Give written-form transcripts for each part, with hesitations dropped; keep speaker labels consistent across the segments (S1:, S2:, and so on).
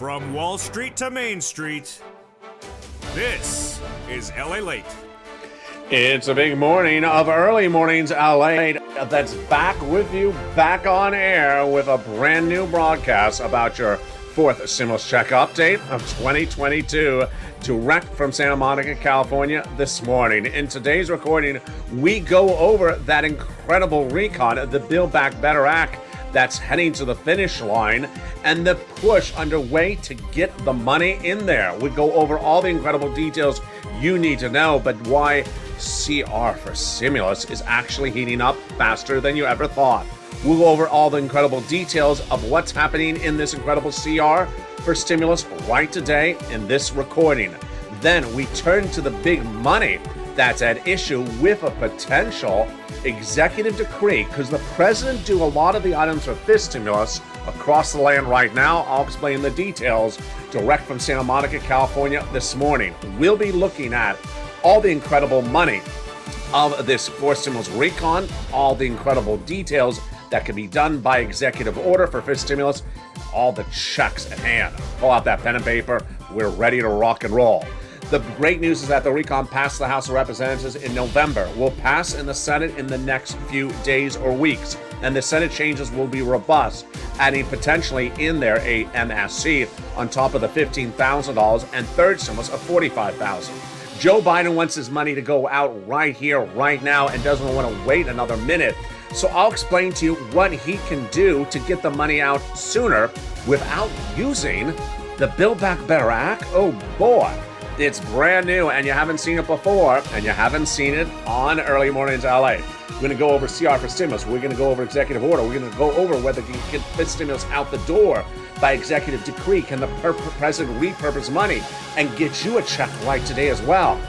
S1: From Wall Street to Main Street, this is LALATE.
S2: It's a big morning of early mornings LA that's back with you, back on air with a brand new broadcast about your fourth stimulus check update of 2022, direct from Santa Monica, California this morning. In today's recording, we go over that incredible recon, the Build Back Better Act, that's heading to the finish line, and the push underway to get the money in there. We go over all the incredible details you need to know, but why CR for stimulus is actually heating up faster than you ever thought. We'll go over all the incredible details of what's happening in this incredible CR for stimulus right today in this recording. Then we turn to the big money that's at issue with a potential executive decree, because the president do a lot of the items for this stimulus across the land right now. I'll explain the details direct from Santa Monica, California this morning. We'll be looking at all the incredible money of this fourth stimulus recon, all the incredible details that can be done by executive order for fifth stimulus, all the checks at hand. Pull out that pen and paper. We're ready to rock and roll. The great news is that the recon passed the House of Representatives in November, will pass in the Senate in the next few days or weeks, and the Senate changes will be robust, adding potentially in there a MSC on top of the $15,000 and third stimulus of $45,000. Joe Biden wants his money to go out right here, right now, and doesn't want to wait another minute. So I'll explain to you what he can do to get the money out sooner without using the Build Back Better Act. Oh boy. It's brand new, and you haven't seen it before, and you haven't seen it on Early Mornings LA. We're going to go over CR for stimulus. We're going to go over executive order. We're going to go over whether you can get fifth stimulus out the door by executive decree. Can the president repurpose money and get you a check right today as well?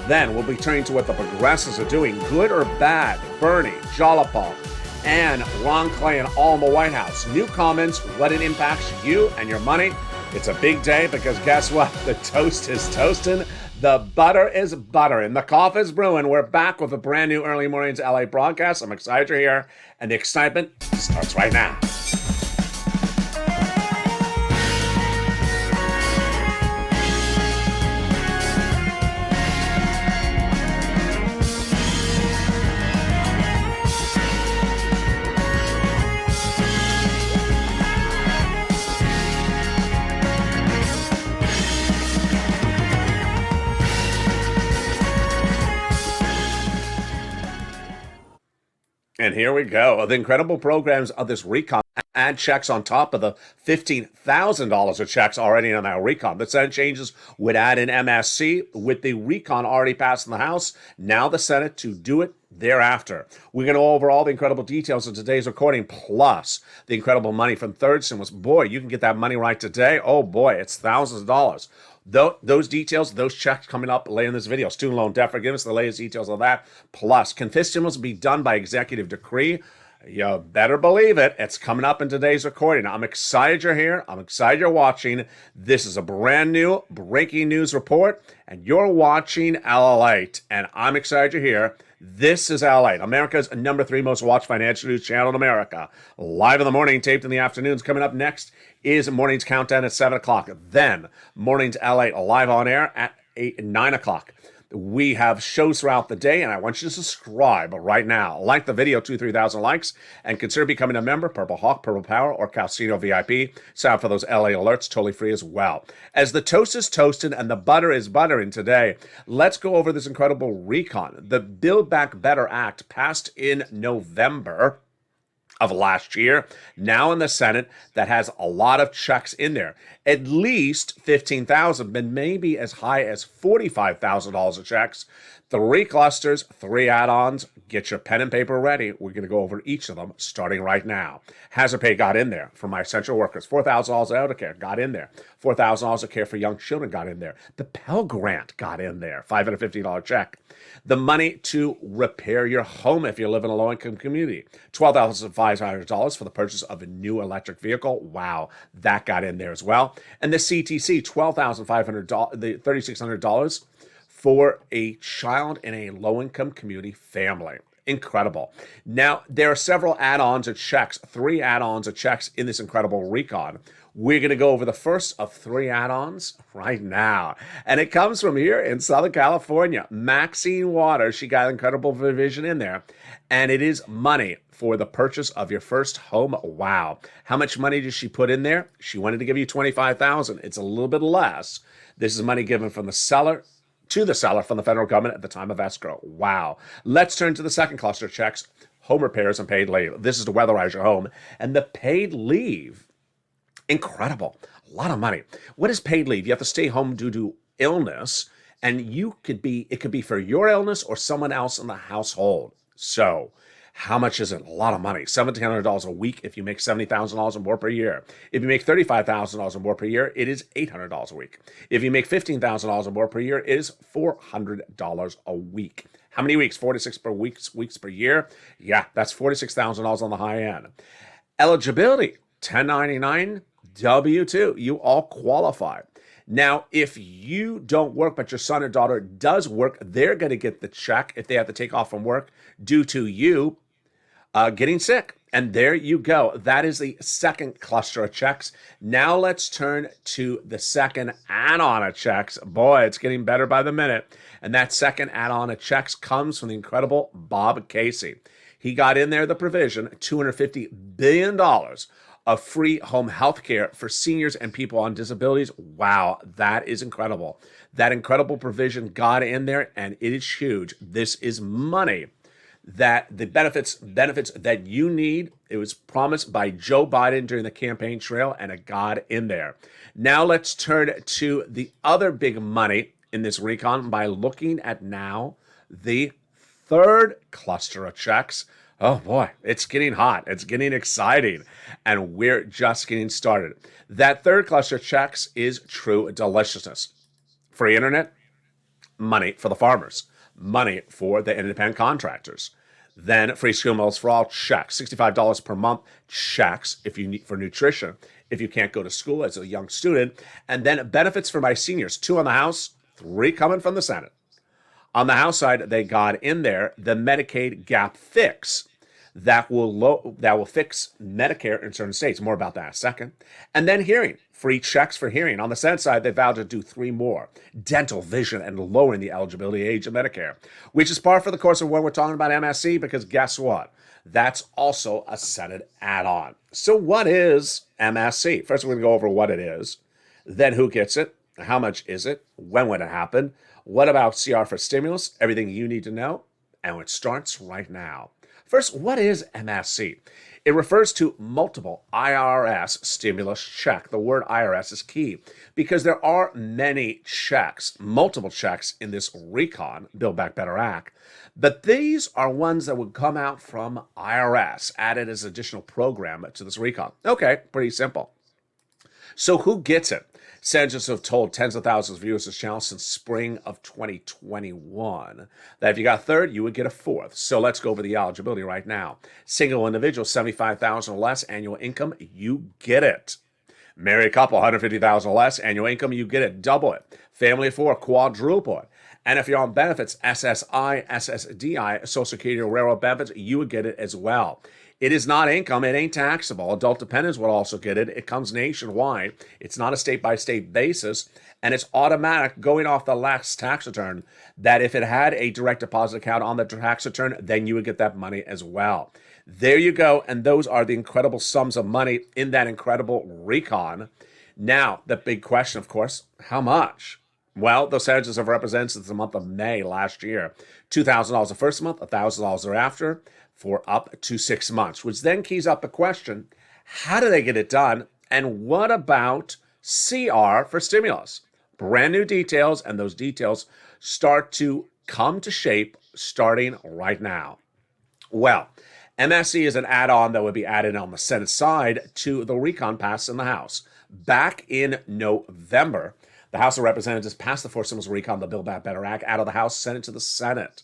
S2: Then we'll be turning to what the progressives are doing, good or bad. Bernie, Jalapal, and Ron Clay and all in the White House. New comments, what it impacts you and your money. It's a big day because guess what? The toast is toasting. The butter is buttering. The coffee is brewing. We're back with a brand new Early Mornings LA broadcast. I'm excited you're here, and the excitement starts right now. And here we go. The incredible programs of this recon add checks on top of the $15,000 of checks already on that recon. The Senate changes would add an MSC with the recon already passed in the House. Now the Senate to do it thereafter. We're going to go over all the incredible details of today's recording, plus the incredible money from third stimulus. Boy, you can get that money right today. Oh boy, it's thousands of dollars. Those details, those checks coming up later in this video. Student loan debt forgiveness, the latest details of that. Plus, can fifth stimulus be done by executive decree? You better believe it. It's coming up in today's recording. I'm excited you're here. I'm excited you're watching. This is a brand new breaking news report, and you're watching LALATE, and I'm excited you're here. This is LALATE, America's number 3 most watched financial news channel in America. Live in the morning, taped in the afternoons. Coming up next is Morning's Countdown at 7 o'clock. Then Morning's LALATE live on air at 9 o'clock. We have shows throughout the day, and I want you to subscribe right now. Like the video, 2,000-3,000 likes, and consider becoming a member, Purple Hawk, Purple Power, or Calcino VIP. Sign up for those LA alerts, totally free as well. As the toast is toasted and the butter is buttering today, let's go over this incredible recon. The Build Back Better Act passed in November of last year, now in the Senate, that has a lot of checks in there. At least $15,000, but maybe as high as $45,000 of checks. 3 clusters, 3 add-ons. Get your pen and paper ready. We're going to go over each of them starting right now. Hazard pay got in there for my essential workers. $4,000 elder care got in there. $4,000 of care for young children got in there. The Pell Grant got in there. $550 check. The money to repair your home if you live in a low-income community. $12,500 for the purchase of a new electric vehicle. Wow, that got in there as well. And the CTC, $12,500, the $3,600 for a child in a low-income community family. Incredible. Now, there are several add-ons or checks, 3 add-ons or checks in this incredible recon. We're going to go over the first of 3 add-ons right now. And it comes from here in Southern California. Maxine Waters, she got an incredible provision in there. And it is money for the purchase of your first home. Wow. How much money did she put in there? She wanted to give you $25,000. It's a little bit less. This is money given from the seller to the seller from the federal government at the time of escrow. Wow. Let's turn to the second cluster of checks, home repairs and paid leave. This is to weatherize your home. And the paid leave, incredible. A lot of money. What is paid leave? You have to stay home due to illness, and it could be for your illness or someone else in the household. So, how much is it? A lot of money. $1,700 a week if you make $70,000 or more per year. If you make $35,000 or more per year, it is $800 a week. If you make $15,000 or more per year, it is $400 a week. How many weeks? 46 per weeks per year? Yeah, that's $46,000 on the high end. Eligibility, 1099, W-2. You all qualify. Now, if you don't work, but your son or daughter does work, they're going to get the check if they have to take off from work due to you getting sick. And there you go. That is the second cluster of checks. Now let's turn to the second add-on of checks. Boy, it's getting better by the minute. And that second add-on of checks comes from the incredible Bob Casey. He got in there the provision, $250 billion of free home health care for seniors and people on disabilities. Wow, that is incredible. That incredible provision got in there, and it is huge. This is money that the benefits that you need. It was promised by Joe Biden during the campaign trail, and it got in there. Now let's turn to the other big money in this recon by looking at now the third cluster of checks. Oh boy, it's getting hot. It's getting exciting. And we're just getting started. That third cluster of checks is true deliciousness. Free internet, money for the farmers, money for the independent contractors. Then free school meals for all, checks. $65 per month, checks if you need for nutrition, if you can't go to school as a young student. And then benefits for my seniors, 2 on the House, 3 coming from the Senate. On the House side, they got in there the Medicaid gap fix that will fix Medicare in certain states. More about that in a second. And then hearing, free checks for hearing. On the Senate side, they vowed to do 3 more. Dental, vision, and lowering the eligibility age of Medicare, which is par for the course of when we're talking about MSC, because guess what? That's also a Senate add-on. So what is MSC? First, we're going to go over what it is. Then who gets it? How much is it? When would it happen? What about CR for stimulus? Everything you need to know. And it starts right now. First, what is MSC? It refers to multiple IRS stimulus check. The word IRS is key because there are many checks, multiple checks in this recon, Build Back Better Act. But these are ones that would come out from IRS, added as additional program to this recon. Okay, pretty simple. So who gets it? Senators have told tens of thousands of viewers this channel since spring of 2021 that if you got a third, you would get a fourth. So let's go over the eligibility right now. Single individual, $75,000 or less annual income, you get it. Married couple, $150,000 or less annual income, you get it. Double it. Family of 4, quadruple it. And if you're on benefits, SSI, SSDI, Social Security or Railroad benefits, you would get it as well. It is not income. It ain't taxable. Adult dependents will also get it. It comes nationwide. It's not a state-by-state basis, and it's automatic going off the last tax return that if it had a direct deposit account on the tax return, then you would get that money as well. There you go, and those are the incredible sums of money in that incredible recon. Now, the big question, of course, how much? Well, those senators have represented since the month of May last year. $2,000 the first month, $1,000 thereafter, for up to 6 months, which then keys up the question, how do they get it done? And what about CR for stimulus? Brand new details, and those details start to come to shape starting right now. Well, MSC is an add-on that would be added on the Senate side to the recon passed in the House. Back in November, the House of Representatives passed the Fourth Stimulus Recon, the Build Back Better Act, out of the House, sent it to the Senate.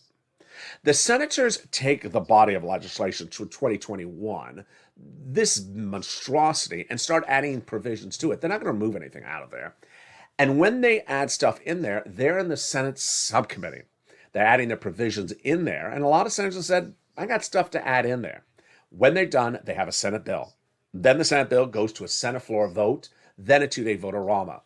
S2: The senators take the body of legislation to 2021, this monstrosity, and start adding provisions to it. They're not going to remove anything out of there. And when they add stuff in there, they're in the Senate subcommittee. They're adding their provisions in there. And a lot of senators said, I got stuff to add in there. When they're done, they have a Senate bill. Then the Senate bill goes to a Senate floor vote, then a 2-day vote-a-rama.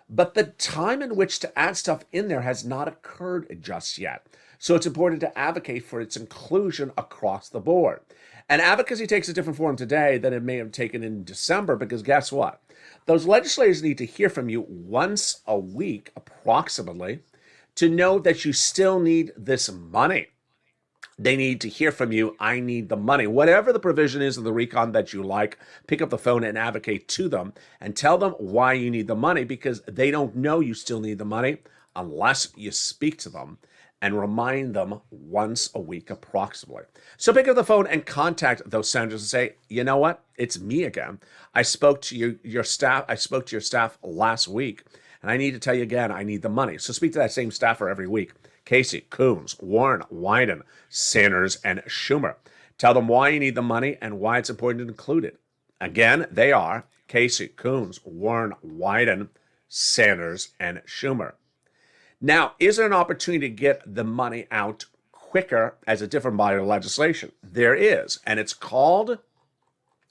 S2: But the time in which to add stuff in there has not occurred just yet. So it's important to advocate for its inclusion across the board. And advocacy takes a different form today than it may have taken in December, because guess what? Those legislators need to hear from you once a week, approximately, to know that you still need this money. They need to hear from you, I need the money. Whatever the provision is of the recon that you like, pick up the phone and advocate to them and tell them why you need the money, because they don't know you still need the money unless you speak to them and remind them once a week approximately. So pick up the phone and contact those senators and say, you know what? It's me again. I spoke to your staff. I spoke to your staff last week, and I need to tell you again, I need the money. So speak to that same staffer every week. Casey, Coons, Warren, Wyden, Sanders, and Schumer. Tell them why you need the money and why it's important to include it. Again, they are Casey, Coons, Warren, Wyden, Sanders, and Schumer. Now, is there an opportunity to get the money out quicker as a different body of legislation? There is, and it's called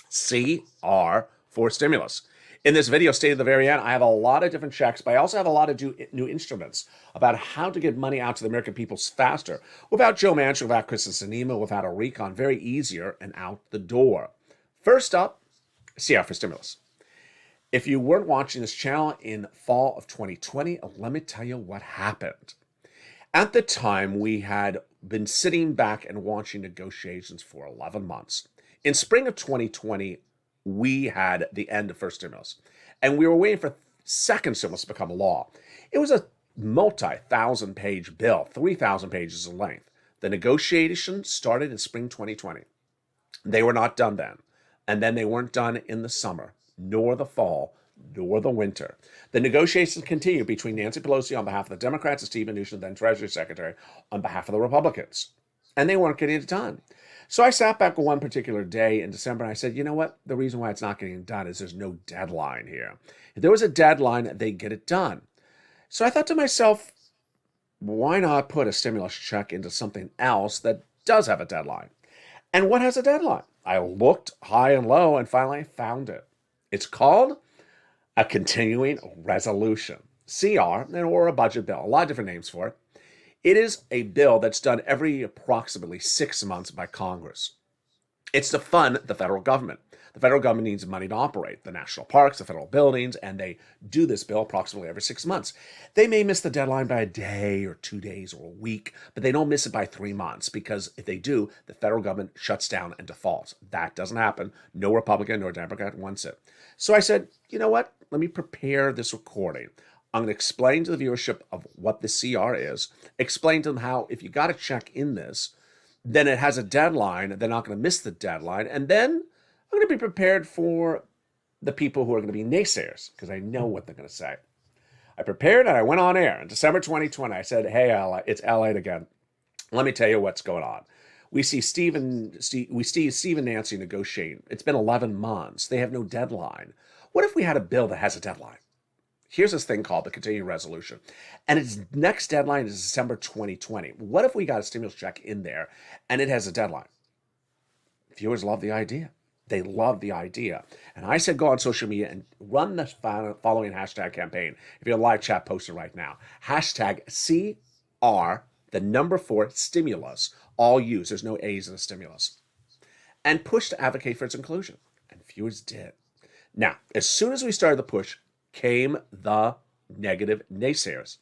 S2: CR for stimulus. In this video, stated at the very end, I have a lot of different checks, but I also have a lot of new instruments about how to get money out to the American people faster, without Joe Manchin, without Kristen Sinema, without a recon, very easier and out the door. First up, CR for stimulus. If you weren't watching this channel in fall of 2020, let me tell you what happened. At the time, we had been sitting back and watching negotiations for 11 months. In spring of 2020, we had the end of first stimulus, and we were waiting for second stimulus to become law. It was a multi-thousand-page bill, 3,000 pages in length. The negotiations started in spring 2020. They were not done then, and then they weren't done in the summer, nor the fall, nor the winter. The negotiations continued between Nancy Pelosi on behalf of the Democrats and Steve Mnuchin, then Treasury Secretary, on behalf of the Republicans. And they weren't getting it done. So I sat back one particular day in December and I said, you know what? The reason why it's not getting done is there's no deadline here. If there was a deadline, they'd get it done. So I thought to myself, why not put a stimulus check into something else that does have a deadline? And what has a deadline? I looked high and low and finally found it. It's called a continuing resolution, CR, or a budget bill, a lot of different names for it. It is a bill that's done every approximately 6 months by Congress. It's to fund the federal government. The federal government needs money to operate the national parks, the federal buildings, and they do this bill approximately every 6 months. They may miss the deadline by a day or 2 days or a week, but they don't miss it by 3 months, because if they do, the federal government shuts down and defaults. That doesn't happen. No Republican nor Democrat wants it. So I said, you know what? Let me prepare this recording. I'm going to explain to the viewership of what the CR is, explain to them how if you got a check in this, then it has a deadline, they're not going to miss the deadline, and then I'm going to be prepared for the people who are going to be naysayers, because I know what they're going to say. I prepared and I went on air in December 2020. I said, hey, it's LATE again. Let me tell you what's going on. We see Steve and Nancy negotiating. It's been 11 months. They have no deadline. What if we had a bill that has a deadline? Here's this thing called the continuing resolution, and its next deadline is December 2020. What if we got a stimulus check in there and it has a deadline? Viewers love the idea. They love the idea. And I said go on social media and run the following hashtag campaign. If you're a live chat, post it right now. Hashtag CR, the number 4, stimulus, all used. There's no A's in a stimulus. And push to advocate for its inclusion. And viewers did. Now, as soon as we started the push, came the negative naysayers.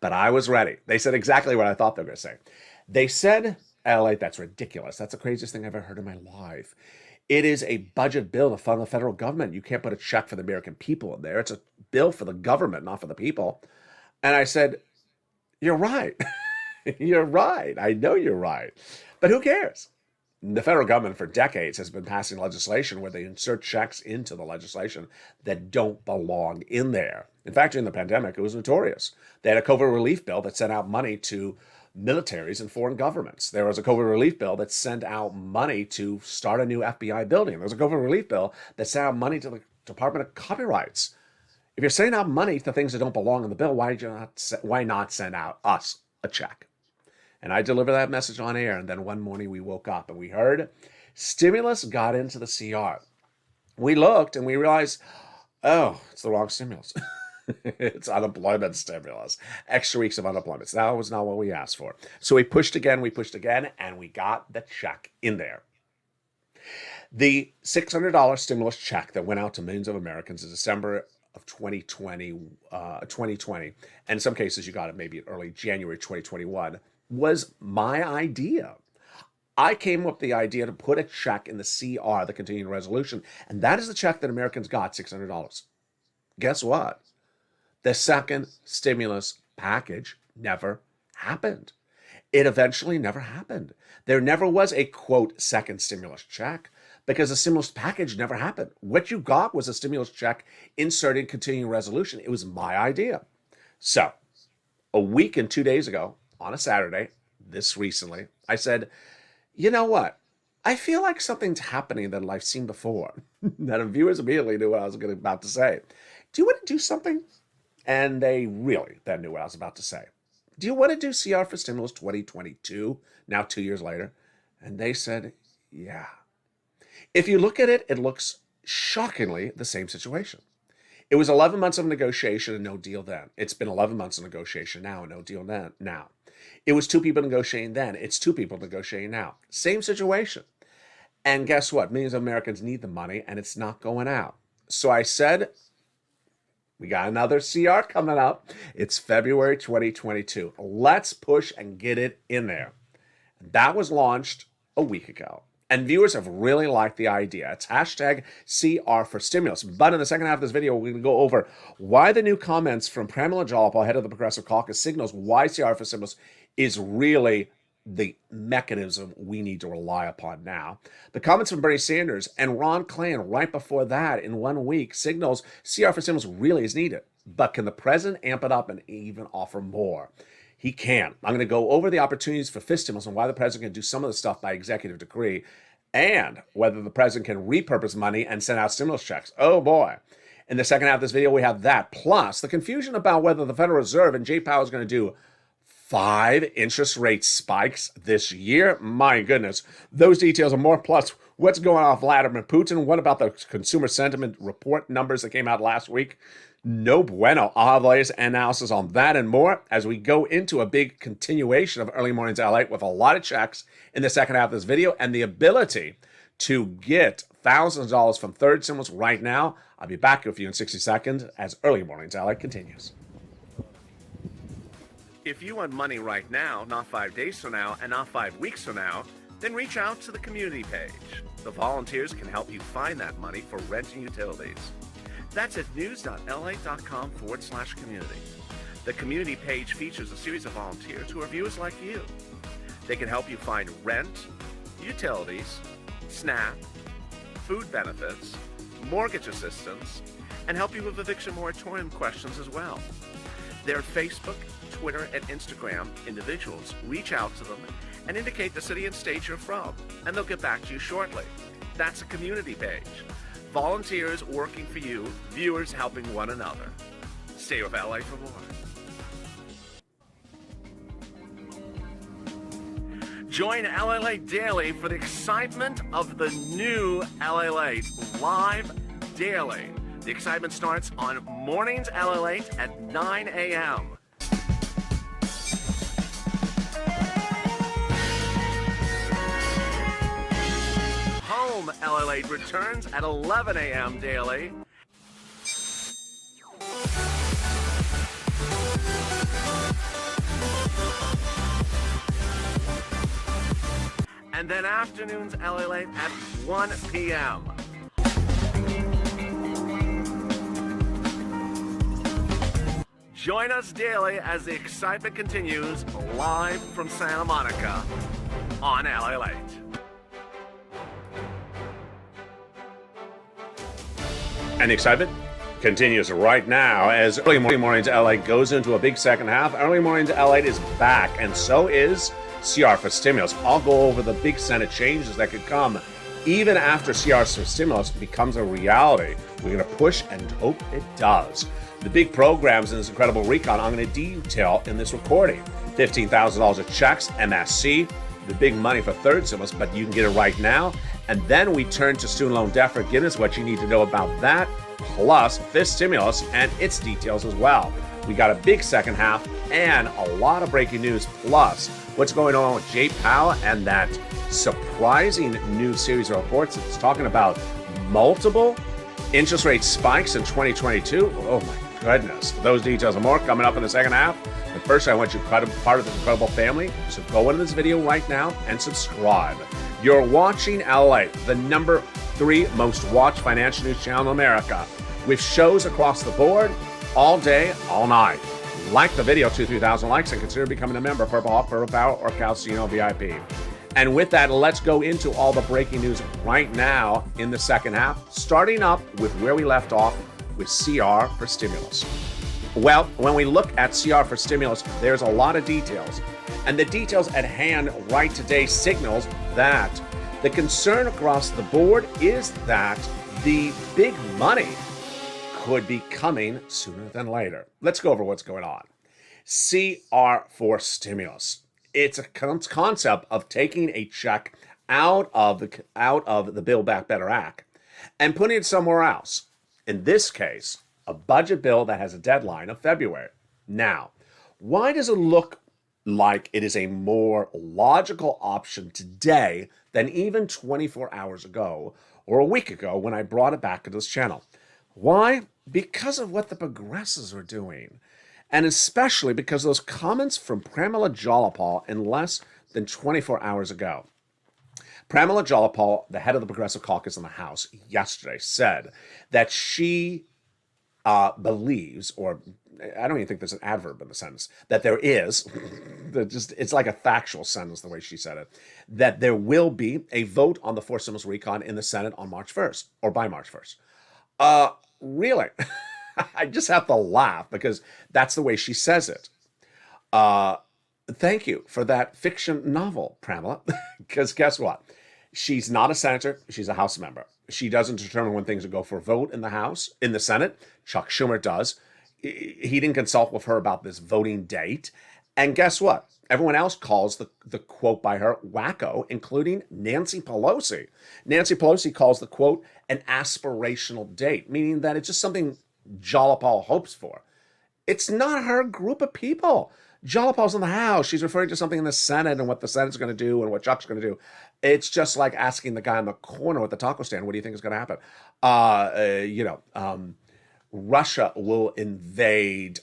S2: But I was ready. They said exactly what I thought they were going to say. They said, LATE, that's ridiculous. That's the craziest thing I've ever heard in my life. It is a budget bill to fund the federal government. You can't put a check for the American people in there. It's a bill for the government, not for the people. And I said, you're right. You're right. I know you're right. But who cares? The federal government for decades has been passing legislation where they insert checks into the legislation that don't belong in there. In fact, during the pandemic, it was notorious. They had a COVID relief bill that sent out money to militaries and foreign governments. There was a COVID relief bill that sent out money to start a new FBI building. There was a COVID relief bill that sent out money to the Department of Copyrights. If you're sending out money to things that don't belong in the bill, why not send out us a check? And I delivered that message on air. And then one morning we woke up and we heard stimulus got into the CR. We looked and we realized, oh, it's the wrong stimulus. It's unemployment stimulus. Extra weeks of unemployment. That was not what we asked for. So we pushed again, and we got the check in there. The $600 stimulus check that went out to millions of Americans in December of 2020, and in some cases you got it maybe in early January 2021, was my idea. I came up with the idea to put a check in the CR, the continuing resolution, and that is the check that Americans got, $600. Guess what? The second stimulus package never happened. It eventually never happened. There never was a, quote, second stimulus check because the stimulus package never happened. What you got was a stimulus check inserting continuing resolution. It was my idea. So, a week and 2 days ago, on a Saturday, this recently, I said, you know what? I feel like something's happening that I've seen before. That viewers immediately knew what I was about to say. Do you want to do something? And they really then knew what I was about to say. Do you want to do CR for Stimulus 2022, now 2 years later? And they said, yeah. If you look at it, it looks shockingly the same situation. It was 11 months of negotiation and no deal then. It's been 11 months of negotiation now and no deal now. It was two people negotiating then. It's two people negotiating now. Same situation. And guess what? Millions of Americans need the money and it's not going out. So I said, we got another CR coming up. It's February 2022. Let's push and get it in there. That was launched a week ago. And viewers have really liked the idea. It's hashtag CR for stimulus. But in the second half of this video, we're going to go over why the new comments from Pramila Jayapal, head of the Progressive Caucus, signals why CR for stimulus is really the mechanism we need to rely upon now. The comments from Bernie Sanders and Ron Klain right before that in 1 week signals CR for stimulus really is needed. But can the president amp it up and even offer more? He can. I'm going to go over the opportunities for fist stimulus and why the president can do some of the stuff by executive decree and whether the president can repurpose money and send out stimulus checks. Oh boy. In the second half of this video, we have that. Plus the confusion about whether the Federal Reserve and Jay Powell is going to do 5 interest rate spikes this year. My goodness. Those details and more. Plus what's going on with Vladimir Putin. What about the consumer sentiment report numbers that came out last week? No bueno. I'll have the latest analysis on that and more as we go into a big continuation of Early Mornings LA with a lot of checks in the second half of this video and the ability to get thousands of dollars from third stimulus right now. I'll be back with you in 60 seconds as Early Mornings LA continues. If you want money right now, not 5 days from now, and not 5 weeks from now, then reach out to the community page. The volunteers can help you find that money for rent and utilities. That's at news.la.com/community. The community page features a series of volunteers who are viewers like you. They can help you find rent, utilities, SNAP, food benefits, mortgage assistance, and help you with eviction moratorium questions as well. Their Facebook, Twitter, and Instagram individuals reach out to them and indicate the city and state you're from, and they'll get back to you shortly. That's a community page. Volunteers working for you, viewers helping one another. Stay with LA for more. Join LALATE daily for the excitement of the new LALATE live daily. The excitement starts on Mornings LALATE at 9 a.m. Home LALATE returns at 11 a.m. daily. And then afternoons LALATE at 1 p.m. Join us daily as the excitement continues live from Santa Monica on LALATE. And the excitement continues right now as Early Mornings LA goes into a big second half. Early Mornings LA is back, and so is CR for Stimulus. I'll go over the big Senate changes that could come even after CR for Stimulus becomes a reality. We're going to push and hope it does. The big programs in this incredible recon I'm going to detail in this recording. $15,000 of checks, MSC, the big money for third stimulus, but you can get it right now. And then we turn to student loan debt forgiveness, what you need to know about that, plus fifth stimulus and its details as well. We got a big second half and a lot of breaking news, plus what's going on with Jay Powell and that surprising new series of reports that's talking about multiple interest rate spikes in 2022. Oh my goodness. Those details and more coming up in the second half. But first, I want you to be part of this incredible family. So go into this video right now and subscribe. You're watching LALATE, the number 3 most watched financial news channel in America, with shows across the board, all day, all night. Like the video, 2,000-3,000 likes, and consider becoming a member, Purple Hawk, Purple Power, or Calcino VIP. And with that, let's go into all the breaking news right now in the second half, starting up with where we left off with CR for stimulus. Well, when we look at CR for stimulus, there's a lot of details. And the details at hand right today signals that the concern across the board is that the big money could be coming sooner than later. Let's go over what's going on. CR for stimulus. It's a concept of taking a check out of the Build Back Better Act and putting it somewhere else. In this case, a budget bill that has a deadline of February. Now, why does it look like it is a more logical option today than even 24 hours ago or a week ago when I brought it back to this channel? Why? Because of what the progressives are doing. And especially because those comments from Pramila Jayapal in less than 24 hours ago. Pramila Jayapal, the head of the Progressive Caucus in the House, yesterday said that she believes, or I don't even think there's an adverb in the sentence, that there is, it's like a factual sentence the way she said it, that there will be a vote on the fourth stimulus recon in the Senate on March 1st, or by March 1st. Really? I just have to laugh because that's the way she says it. Thank you for that fiction novel, Pramila, because guess what? She's not a senator. She's a House member. She doesn't determine when things will go for a vote in the House. In the Senate, Chuck Schumer does. He didn't consult with her about this voting date. And guess what? Everyone else calls the quote by her wacko, including Nancy Pelosi. Nancy Pelosi calls the quote an aspirational date, meaning that it's just something Jayapal hopes for. It's not her group of people. Jayapal's in the House. She's referring to something in the Senate and what the Senate's going to do and what Chuck's going to do. It's just like asking the guy in the corner at the taco stand, what do you think is going to happen? Russia will invade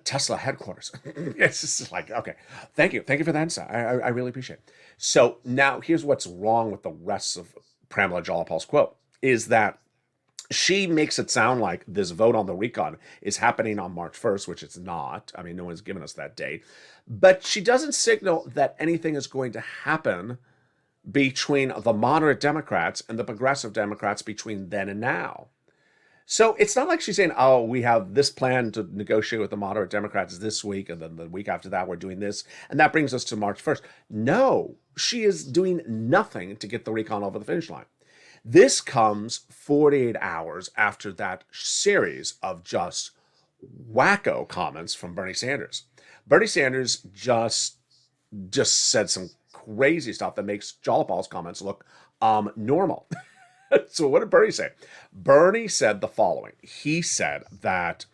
S2: Tesla headquarters. It's just like, okay, thank you for that insight. I really appreciate it. So now here's what's wrong with the rest of Pramila Jayapal's quote, is that she makes it sound like this vote on the recon is happening on March 1st, which it's not. I mean, no one's given us that date. But she doesn't signal that anything is going to happen between the moderate Democrats and the progressive Democrats between then and now. So it's not like she's saying, oh, we have this plan to negotiate with the moderate Democrats this week, and then the week after that we're doing this, and that brings us to March 1st. No, she is doing nothing to get the recon over the finish line. This comes 48 hours after that series of just wacko comments from Bernie Sanders. Bernie Sanders just said some crazy stuff that makes Jayapal's comments look normal. So what did Bernie say? Bernie said the following. He said that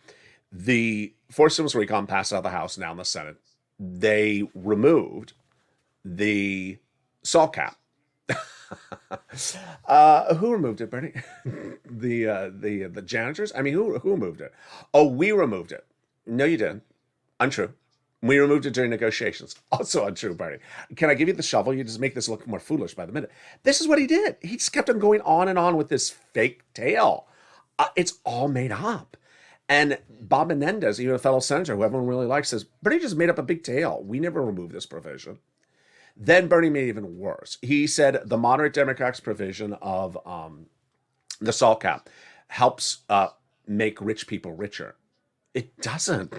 S2: the fourth stimulus recon passed out of the House, now in the Senate. They removed the salt cap. Who removed it, Bernie? the janitors? I mean, who removed it? Oh, we removed it. No, you didn't. Untrue. We removed it during negotiations. Also untrue, Bernie. Can I give you the shovel? You just make this look more foolish by the minute. This is what he did. He just kept on going on and on with this fake tale. It's all made up. And Bob Menendez, even a fellow senator who everyone really likes, says, Bernie just made up a big tale. We never removed this provision. Then Bernie made it even worse. He said the moderate Democrats' provision of the salt cap helps make rich people richer. It doesn't.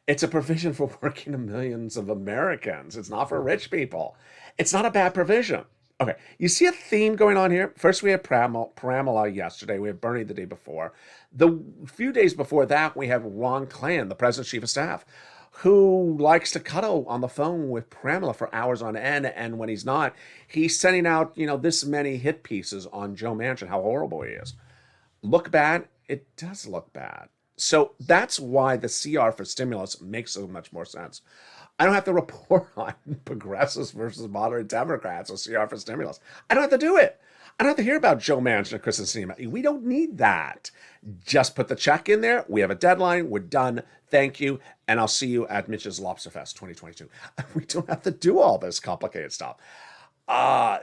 S2: It's a provision for working millions of Americans. It's not for rich people. It's not a bad provision. Okay, you see a theme going on here? First we had Pramila yesterday, we had Bernie the day before. The few days before that, we have Ron Klan, the President's Chief of Staff, who likes to cuddle on the phone with Pramila for hours on end, and when he's not, he's sending out, this many hit pieces on Joe Manchin, how horrible he is. Look bad? It does look bad. So that's why the CR for stimulus makes so much more sense. I don't have to report on progressives versus moderate Democrats or CR for stimulus. I don't have to do it. I don't have to hear about Joe Manchin or Kristen Sinema. We don't need that. Just put the check in there. We have a deadline. We're done. Thank you. And I'll see you at Mitch's Lobster Fest 2022. We don't have to do all this complicated stuff.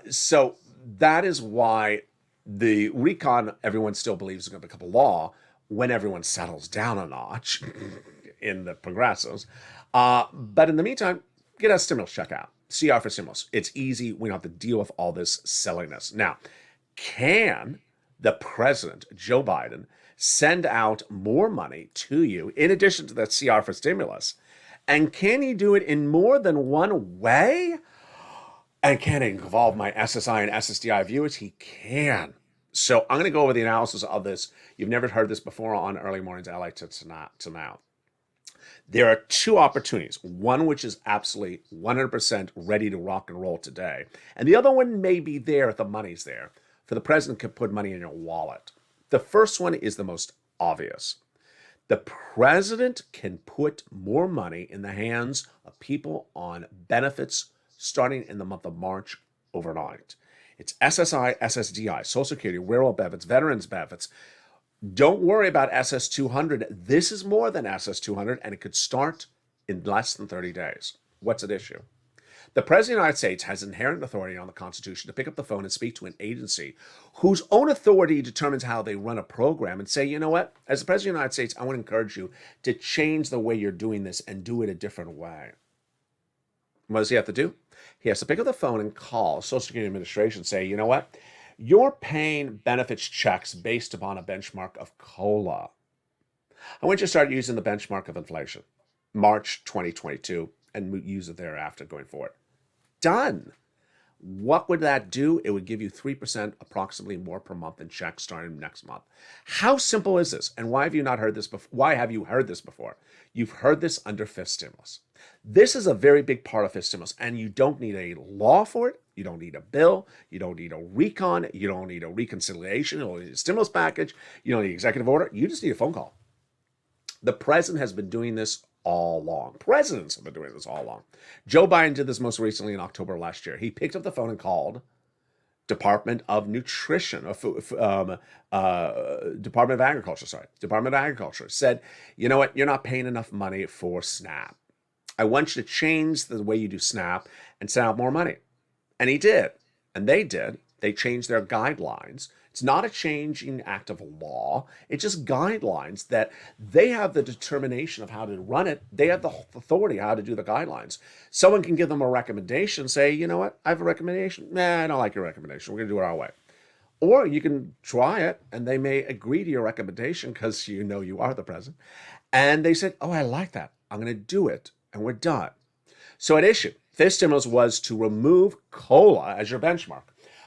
S2: So that is why the recon everyone still believes is going to become a law when everyone settles down a notch in the progressives. But in the meantime, get a stimulus check out. CR for stimulus. It's easy. We don't have to deal with all this silliness. Now, can the president, Joe Biden, send out more money to you in addition to that CR for stimulus? And can he do it in more than one way? And can it involve my SSI and SSDI viewers? He can. So I'm going to go over the analysis of this. You've never heard this before on Early Mornings LA to now. There are two opportunities. One which is absolutely 100% ready to rock and roll today. And the other one may be there if the money's there. For the president to put money in your wallet. The first one is the most obvious. The president can put more money in the hands of people on benefits starting in the month of March overnight. It's SSI, SSDI, Social Security, rural benefits, veterans benefits. Don't worry about SS200. This is more than SS200, and it could start in less than 30 days. What's at issue? The President of the United States has inherent authority on the Constitution to pick up the phone and speak to an agency whose own authority determines how they run a program and say, you know what, as the President of the United States, I want to encourage you to change the way you're doing this and do it a different way. What does he have to do? He has to pick up the phone and call Social Security Administration and say, you know what, you're paying benefits checks based upon a benchmark of COLA. I want you to start using the benchmark of inflation, March 2022, and use it thereafter going forward. Done. What would that do? It would give you 3% approximately more per month in checks starting next month. How simple is this? And why have you not heard this before? Why have you heard this before? You've heard this under fifth stimulus. This is a very big part of fifth stimulus, and you don't need a law for it. You don't need a bill. You don't need a recon. You don't need a reconciliation. You don't need a stimulus package. You don't need executive order. You just need a phone call. The president has been doing this all along. Presidents have been doing this all along. Joe Biden did this most recently in October last year. He picked up the phone and called Department of Nutrition, Department of Agriculture, said, you know what, you're not paying enough money for SNAP. I want you to change the way you do SNAP and send out more money. And he did. And they did. They changed their guidelines. It's not a changing act of law. It's just guidelines that they have the determination of how to run it. They have the authority how to do the guidelines. Someone can give them a recommendation, say, you know what, I have a recommendation. Nah, I don't like your recommendation. We're going to do it our way. Or you can try it, and they may agree to your recommendation because you know you are the president. And they said, oh, I like that. I'm going to do it, and we're done. So at issue, fifth stimulus was to remove COLA as your benchmark.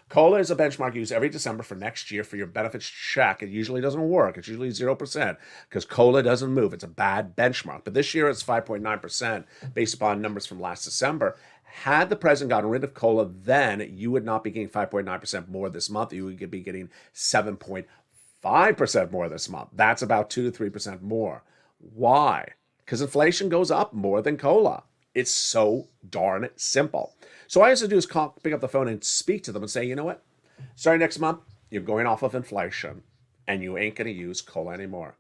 S2: COLA is a benchmark used every December for next year for your benefits check. It usually doesn't work. It's usually 0% because COLA doesn't move. It's a bad benchmark. But this year it's 5.9% based upon numbers from last December. Had the president gotten rid of COLA, then you would not be getting 5.9% more this month. You would be getting 7.5% more this month. That's about 2 to 3% more. Why? Because inflation goes up more than COLA. It's so darn simple. So all I have to do is pick up the phone and speak to them and say, you know what? Starting next month, you're going off of inflation and you ain't going to use COLA anymore.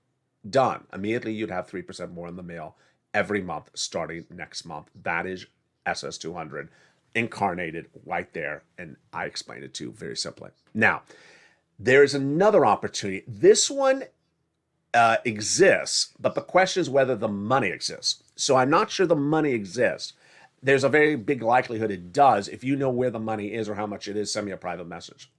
S2: Done. Immediately, you'd have 3% more in the mail every month starting next month. That is SS200 incarnated right there. And I explained it to you very simply. Now, there is another opportunity. This one exists, but the question is whether the money exists. So I'm not sure the money exists. There's a very big likelihood it does. If you know where the money is or how much it is, send me a private message.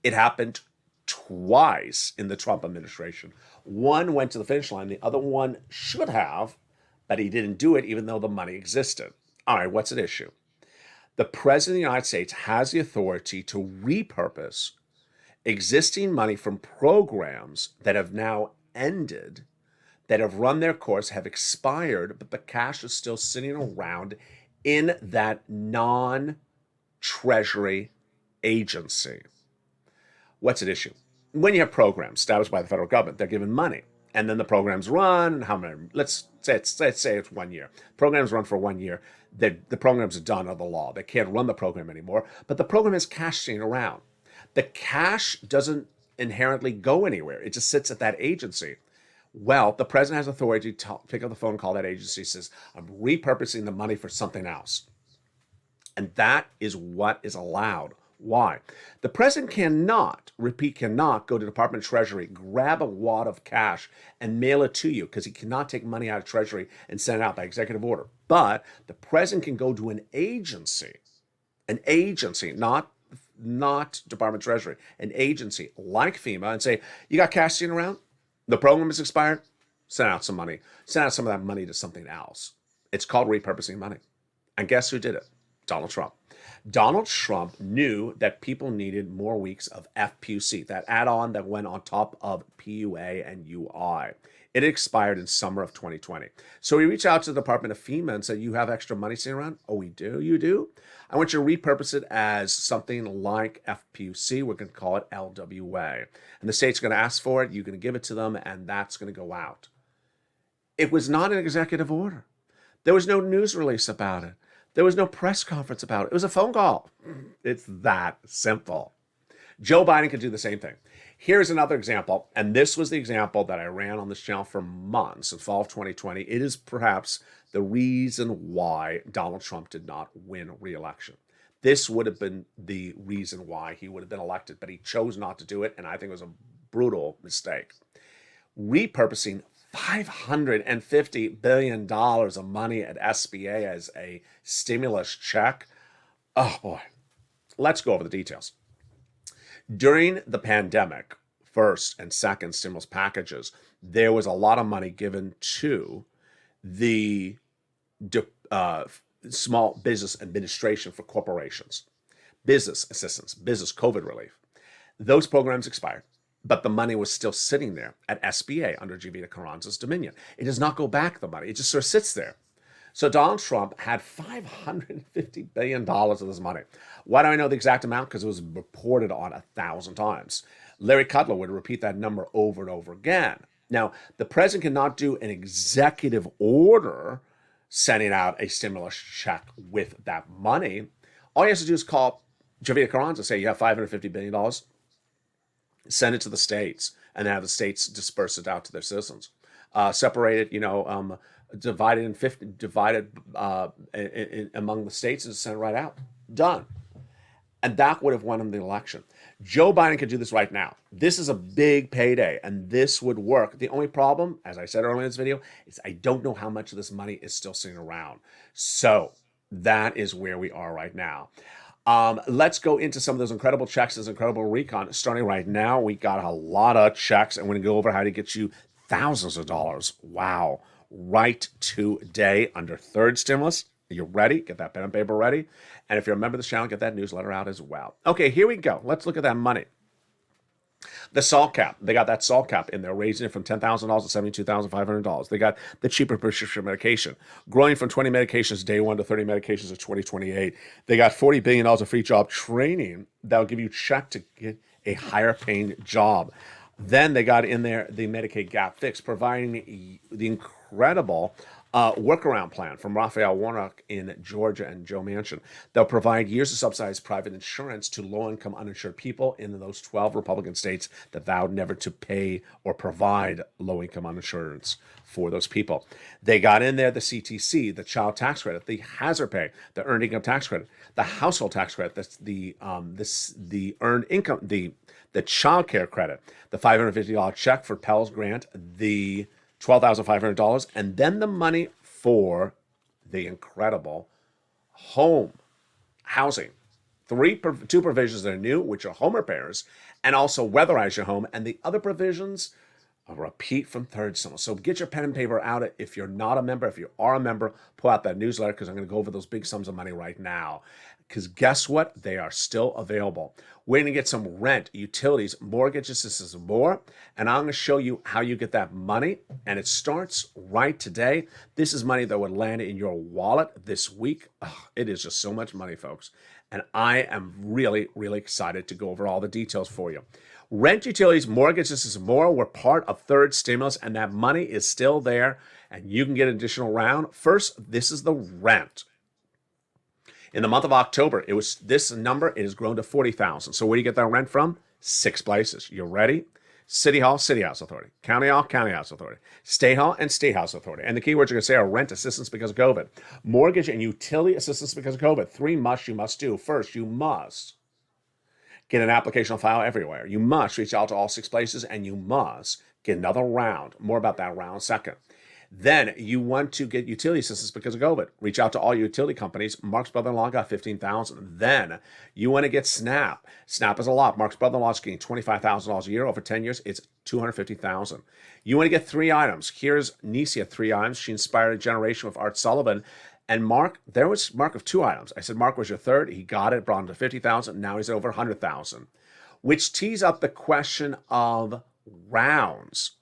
S2: It happened twice in the Trump administration. One went to the finish line. The other one should have, but he didn't do it even though the money existed. All right, what's at issue? The President of the United States has the authority to repurpose existing money from programs that have now ended, that have run their course, have expired, but the cash is still sitting around in that non-treasury agency. What's at issue? When you have programs established by the federal government, they're given money, and then the programs run. And how many? Let's say it's 1 year. Programs run for 1 year. The programs are done under the law. They can't run the program anymore. But the program is cash sitting around. The cash doesn't inherently go anywhere. It just sits at that agency. Well, the president has authority to pick up the phone and call that agency, says, I'm repurposing the money for something else. And that is what is allowed. Why? The president cannot go to the Department of Treasury, grab a wad of cash and mail it to you, because he cannot take money out of Treasury and send it out by executive order. But the president can go to an agency, not Department of Treasury, an agency like FEMA, and say, you got cash sitting around? The program is expired? Send out some money. Send out some of that money to something else. It's called repurposing money. And guess who did it? Donald Trump. Donald Trump knew that people needed more weeks of FPUC, that add-on that went on top of PUA and UI. It expired in summer of 2020. So he reached out to the Department of FEMA and said, you have extra money sitting around? Oh, we do? You do? I want you to repurpose it as something like FPUC. We're going to call it LWA. And the state's going to ask for it. You're going to give it to them, and that's going to go out. It was not an executive order. There was no news release about it. There was no press conference about it. It was a phone call. It's that simple. Joe Biden could do the same thing. Here's another example, and this was the example that I ran on this channel for months in fall of 2020. It is perhaps the reason why Donald Trump did not win re-election. This would have been the reason why he would have been elected, but he chose not to do it, and I think it was a brutal mistake. Repurposing $550 billion of money at SBA as a stimulus check. Oh boy, let's go over the details. During the pandemic, first and second stimulus packages, there was a lot of money given to the Small Business Administration for corporations, business assistance, business COVID relief. Those programs expired, but the money was still sitting there at SBA under Jivita Carranza's dominion. It does not go back, the money. It just sort of sits there. So Donald Trump had $550 billion of this money. Why do I know the exact amount? Because it was reported on 1,000 times. Larry Kudlow would repeat that number over and over again. Now, the president cannot do an executive order sending out a stimulus check with that money. All he has to do is call Jivita Carranza, say, you have $550 billion, send it to the states, and have the states disperse it out to their citizens. Separate it, divided among the states and send it right out. Done. And that would have won him the election. Joe Biden could do this right now. This is a big payday, and this would work. The only problem, as I said earlier in this video, is I don't know how much of this money is still sitting around. So that is where we are right now. Let's go into some of those incredible checks, this incredible recon. Starting right now, we got a lot of checks, and we're going to go over how to get you thousands of dollars. Wow. Right today under third stimulus. Are you ready? Get that pen and paper ready. And if you're a member of the channel, get that newsletter out as well. Okay, here we go. Let's look at that money. The salt cap. They got that salt cap in there, raising it from $10,000 to $72,500. They got the cheaper prescription medication, growing from 20 medications day one to 30 medications in 2028. They got $40 billion of free job training that will give you a check to get a higher paying job. Then they got in there the Medicaid gap fix, providing the incredible workaround plan from Raphael Warnock in Georgia and Joe Manchin. They'll provide years of subsidized private insurance to low-income uninsured people in those 12 Republican states that vowed never to pay or provide low-income uninsurance for those people. They got in there the CTC, the child tax credit, the hazard pay, the earned income tax credit, the household tax credit, that's the earned income, the child care credit, the $550 check for Pell's grant, the $12,500, and then the money for the incredible home housing. Two provisions that are new, which are home repairs, and also weatherize your home, and the other provisions a repeat from third stimulus. So get your pen and paper out. If you're not a member, if you are a member, pull out that newsletter, because I'm going to go over those big sums of money right now. because guess what? They are still available. We're going to get some rent, utilities, mortgage assistance, and more. And I'm going to show you how you get that money. And it starts right today. This is money that would land in your wallet this week. Oh, it is just so much money, folks. And I am really, really excited to go over all the details for you. Rent, utilities, mortgage assistance, and more were part of third stimulus, and that money is still there. And you can get an additional round. First, this is the rent. In the month of October, it was this number. It has grown to 40,000. So where do you get that rent from? 6 places. You ready? City Hall, City House Authority. County Hall, County House Authority. State Hall and State House Authority. And the keywords you're going to say are rent assistance because of COVID. Mortgage and utility assistance because of COVID. 3 musts you must do. First, you must get an application on file everywhere. You must reach out to all 6 places, and you must get another round. More about that round second. Then you want to get utility assistance because of COVID. Reach out to all utility companies. Mark's brother-in-law got 15,000. Then you want to get SNAP. SNAP is a lot. Mark's brother-in-law is getting $25,000 a year. Over 10 years, it's $250,000. You want to get 3 items. Here's Nisia, 3 items. She inspired a generation with Art Sullivan. And Mark, there was Mark of 2 items. I said, Mark was your third. He got it, brought him to 50,000. Now he's over 100,000, which tees up the question of rounds.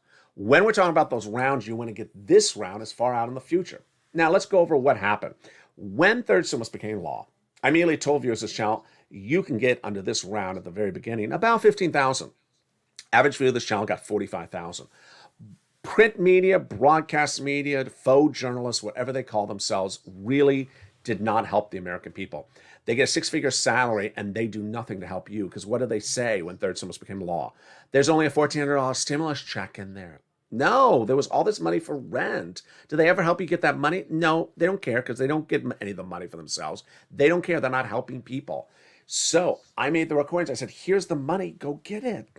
S2: When we're talking about those rounds, you want to get this round as far out in the future. Now, let's go over what happened. When third stimulus became law, I immediately told viewers this channel, you can get under this round at the very beginning about 15,000. Average view of this channel got 45,000. Print media, broadcast media, faux journalists, whatever they call themselves, really did not help the American people. They get a 6-figure salary and they do nothing to help you, because what did they say when third stimulus became law? There's only a $1,400 stimulus check in there. No, there was all this money for rent. Do they ever help you get that money? No, they don't care, because they don't get any of the money for themselves. They don't care. They're not helping people. So I made the recordings. I said, here's the money. Go get it.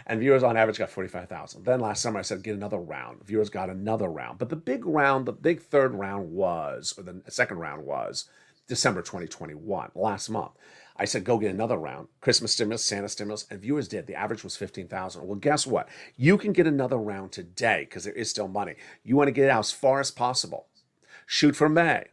S2: And viewers on average got 45,000. Then last summer I said, get another round. Viewers got another round. But the big round, the big third round was, or the second round was December 2021, last month. I said, go get another round. Christmas stimulus, Santa stimulus, and viewers did. The average was 15,000. Well, guess what? You can get another round today because there is still money. You want to get it out as far as possible. Shoot for May.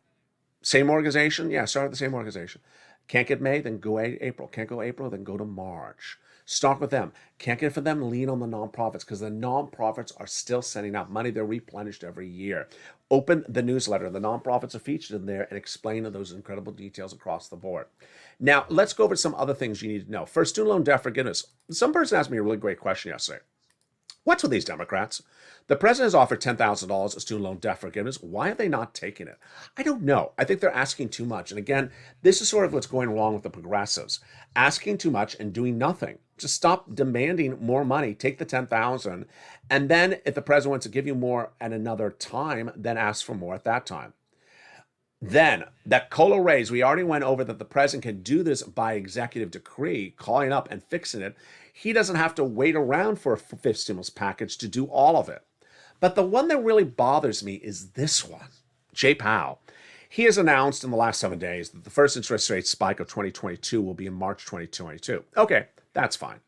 S2: Same organization? Yeah, start at the same organization. Can't get May, then go April. Can't go April, then go to March. Start with them. Can't get it for them, lean on the nonprofits, because the nonprofits are still sending out money. They're replenished every year. Open the newsletter. The nonprofits are featured in there and explain those incredible details across the board. Now, let's go over some other things you need to know. First, student loan debt forgiveness. Some person asked me a really great question yesterday. What's with these Democrats? The president has offered $10,000 of student loan debt forgiveness. Why are they not taking it? I don't know. I think they're asking too much. And again, this is sort of what's going wrong with the progressives. Asking too much and doing nothing. Just stop demanding more money. Take the $10,000. And then if the president wants to give you more at another time, then ask for more at that time. Then that COLA raise, we already went over that the president can do this by executive decree, calling up and fixing it. He doesn't have to wait around for a fifth stimulus package to do all of it. But the one that really bothers me is this one. Jay Powell. He has announced in the last 7 days that the first interest rate spike of 2022 will be in March 2022. Okay, that's fine.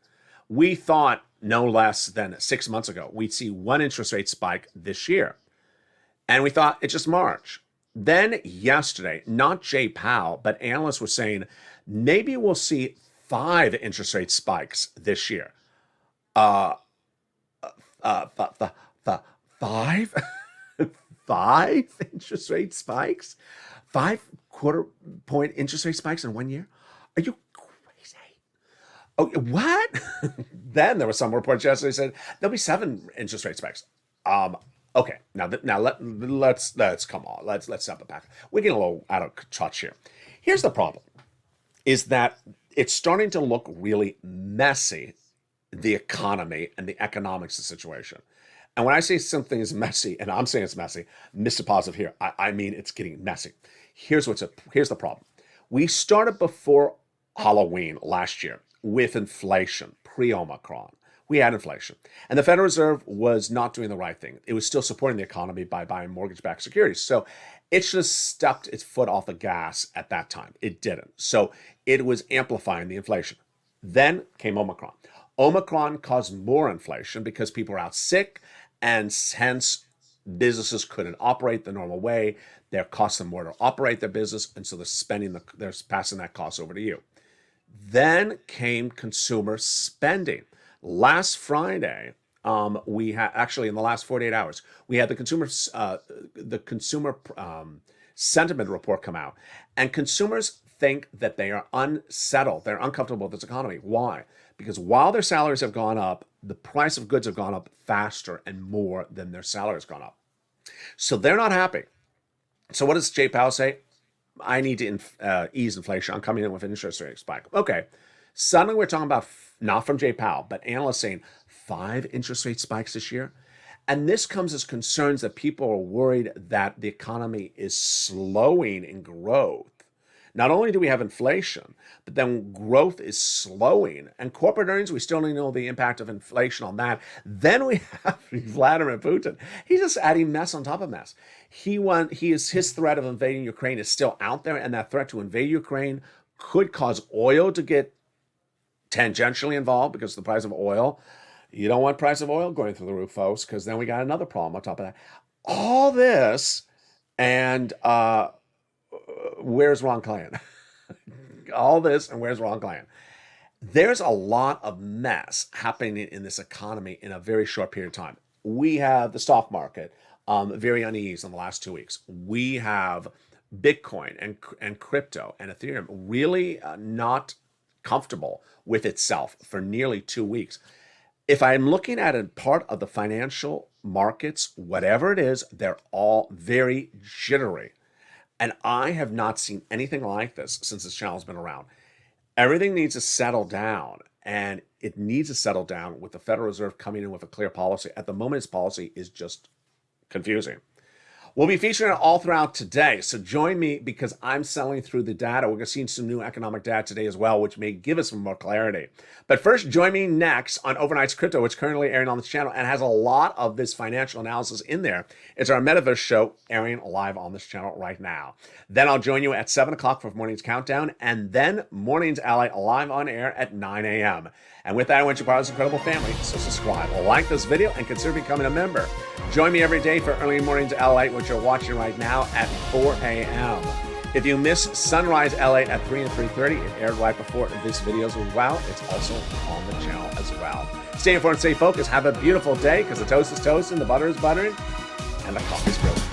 S2: We thought no less than 6 months ago we'd see one interest rate spike this year. And we thought it's just March. Then yesterday, not Jay Powell, but analysts were saying maybe we'll see 5 interest rate spikes this year. 5? 5 interest rate spikes? 5 quarter-point interest rate spikes in 1 year? Are you crazy? Oh, what? Then there was some reports yesterday said there'll be 7 interest rate spikes. Okay, let's come on. Let's step it back. We're getting a little out of touch here. Here's the problem: is that it's starting to look really messy, the economy and the economics of the situation. And when I say something is messy, and I'm saying it's messy, Mr. Positive here, I mean it's getting messy. Here's the problem. We started before Halloween last year with inflation, pre-Omicron. We had inflation. And the Federal Reserve was not doing the right thing. It was still supporting the economy by buying mortgage-backed securities. So it should have stepped its foot off the gas at that time. It didn't. So it was amplifying the inflation. Then came Omicron. Omicron caused more inflation because people are out sick, and hence Businesses couldn't operate the normal way. They're costing them more to operate their business, and so they're passing that cost over to you. Then came consumer spending. Last Friday, we had actually in the last 48 hours, we had the consumer sentiment report come out, and consumers think that they are unsettled, they're uncomfortable with this economy. Why? Because while their salaries have gone up, the price of goods have gone up faster and more than their salaries gone up. So they're not happy. So what does Jay Powell say? I need to ease inflation. I'm coming in with an interest rate spike. Okay. Suddenly we're talking about, not from Jay Powell, but analysts saying 5 interest rate spikes this year. And this comes as concerns that people are worried that the economy is slowing in growth. Not only do we have inflation, but then growth is slowing. And corporate earnings, we still don't know the impact of inflation on that. Then we have Vladimir Putin. He's just adding mess on top of mess. His threat of invading Ukraine is still out there, and that threat to invade Ukraine could cause oil to get tangentially involved because of the price of oil. You don't want price of oil going through the roof, folks, because then we got another problem on top of that. All this, and where's Ron Klain? All this, and where's Ron Klain? There's a lot of mess happening in this economy in a very short period of time. We have the stock market very uneasy in the last 2 weeks. We have Bitcoin and crypto and Ethereum really not comfortable with itself for nearly 2 weeks. If I'm looking at a part of the financial markets, whatever it is, they're all very jittery. And I have not seen anything like this since this channel's been around. Everything needs to settle down, and it needs to settle down with the Federal Reserve coming in with a clear policy. At the moment, its policy is just confusing. We'll be featuring it all throughout today, so join me because I'm selling through the data. We're going to see some new economic data today as well, which may give us some more clarity. But first, join me next on Overnight's Crypto, which is currently airing on this channel and has a lot of this financial analysis in there. It's our Metaverse show airing live on this channel right now. Then I'll join you at 7 o'clock for Morning's Countdown, and then Morning's LA live on air at 9 a.m. And with that, I want you part of this incredible family, so subscribe, like this video, and consider becoming a member. Join me every day for Early Mornings LA, which you're watching right now at 4 a.m. If you miss Sunrise LA at 3 and 3:30, it aired right before this video as well. It's also on the channel as well. Stay informed, stay focused. Have a beautiful day because the toast is toasting, the butter is buttering, and the coffee's brewing.